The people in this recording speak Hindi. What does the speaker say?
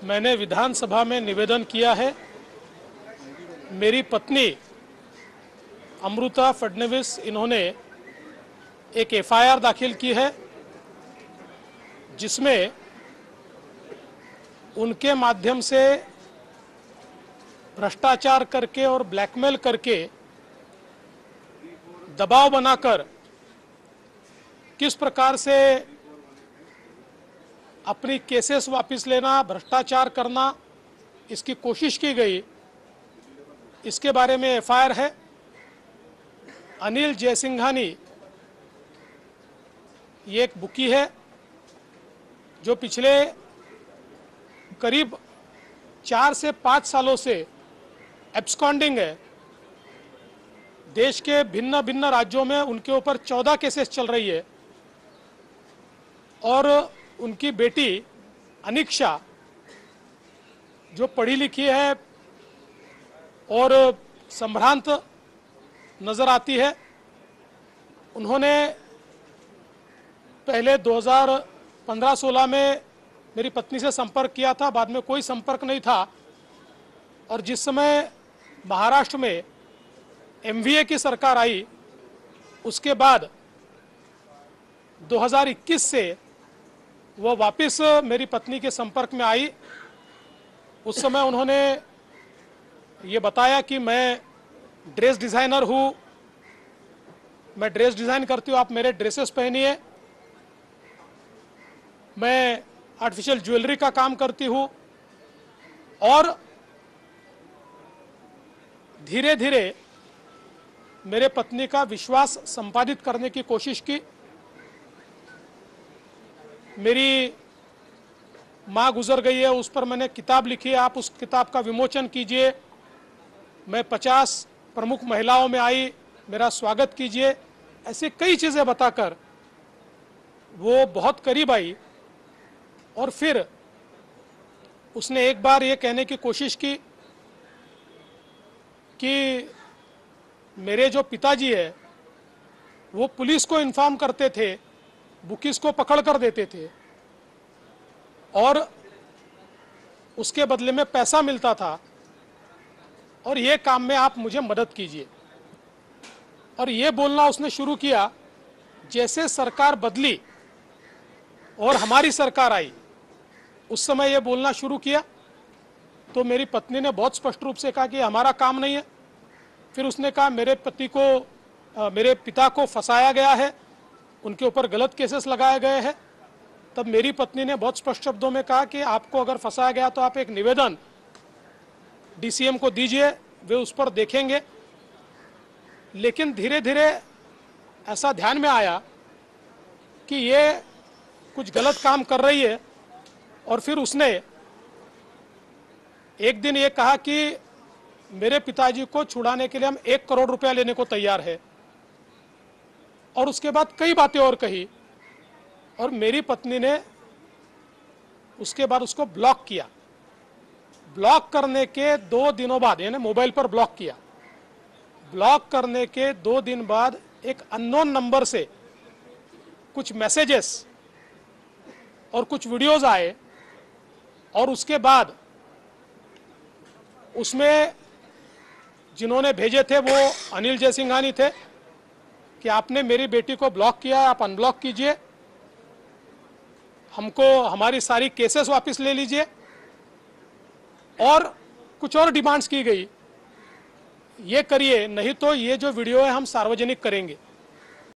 मैंने विधानसभा में निवेदन किया है। मेरी पत्नी अमृता फडणवीस इन्होंने एक एफआईआर दाखिल की है, जिसमें उनके माध्यम से भ्रष्टाचार करके और ब्लैकमेल करके दबाव बनाकर किस प्रकार से अपनी केसेस वापस लेना, भ्रष्टाचार करना, इसकी कोशिश की गई, इसके बारे में एफआईआर है। अनिल जयसिंघानी ये एक बुकी है जो पिछले करीब 4 से 5 सालों से एब्सकॉन्डिंग है। देश के भिन्न भिन्न राज्यों में उनके ऊपर 14 केसेस चल रही है और उनकी बेटी अनिक्षा जो पढ़ी लिखी है और संभ्रांत नज़र आती है, उन्होंने पहले 2015-16 में मेरी पत्नी से संपर्क किया था, बाद में कोई संपर्क नहीं था। और जिस समय महाराष्ट्र में एमवीए की सरकार आई, उसके बाद 2021 से वो वापस मेरी पत्नी के संपर्क में आई। उस समय उन्होंने ये बताया कि मैं ड्रेस डिज़ाइनर हूँ, मैं ड्रेस डिज़ाइन करती हूँ, आप मेरे ड्रेसेस पहनिए। मैं आर्टिफिशियल ज्वेलरी का काम करती हूँ। और धीरे धीरे मेरे पत्नी का विश्वास संपादित करने की कोशिश की। मेरी माँ गुजर गई है, उस पर मैंने किताब लिखी है, आप उस किताब का विमोचन कीजिए। मैं 50 प्रमुख महिलाओं में आई, मेरा स्वागत कीजिए। ऐसे कई चीज़ें बताकर वो बहुत करीब आई और फिर उसने एक बार ये कहने की कोशिश की कि मेरे जो पिताजी है वो पुलिस को इन्फॉर्म करते थे, बुकीज को पकड़ कर देते थे और उसके बदले में पैसा मिलता था और ये काम में आप मुझे मदद कीजिए। और ये बोलना उसने शुरू किया। जैसे सरकार बदली और हमारी सरकार आई, उस समय ये बोलना शुरू किया तो मेरी पत्नी ने बहुत स्पष्ट रूप से कहा कि हमारा काम नहीं है। फिर उसने कहा मेरे पिता को फंसाया गया है, उनके ऊपर गलत केसेस लगाए गए हैं। तब मेरी पत्नी ने बहुत स्पष्ट शब्दों में कहा कि आपको अगर फंसाया गया तो आप एक निवेदन डीसीएम को दीजिए, वे उस पर देखेंगे। लेकिन धीरे धीरे ऐसा ध्यान में आया कि ये कुछ गलत काम कर रही है और फिर उसने एक दिन ये कहा कि मेरे पिताजी को छुड़ाने के लिए हम 1 करोड़ रुपया लेने को तैयार है। और उसके बाद कई बातें और कही और मेरी पत्नी ने उसके बाद उसको ब्लॉक किया। ब्लॉक करने के 2 दिनों बाद, यानी मोबाइल पर ब्लॉक किया, ब्लॉक करने के 2 दिन बाद एक अननोन नंबर से कुछ मैसेजेस और कुछ वीडियोस आए और उसके बाद उसमें जिन्होंने भेजे थे वो अनिल जयसिंघानी थे कि आपने मेरी बेटी को ब्लॉक किया, आप अनब्लॉक कीजिए, हमको हमारी सारी केसेस वापस ले लीजिए। और कुछ और डिमांड्स की गई, ये करिए नहीं तो ये जो वीडियो है हम सार्वजनिक करेंगे।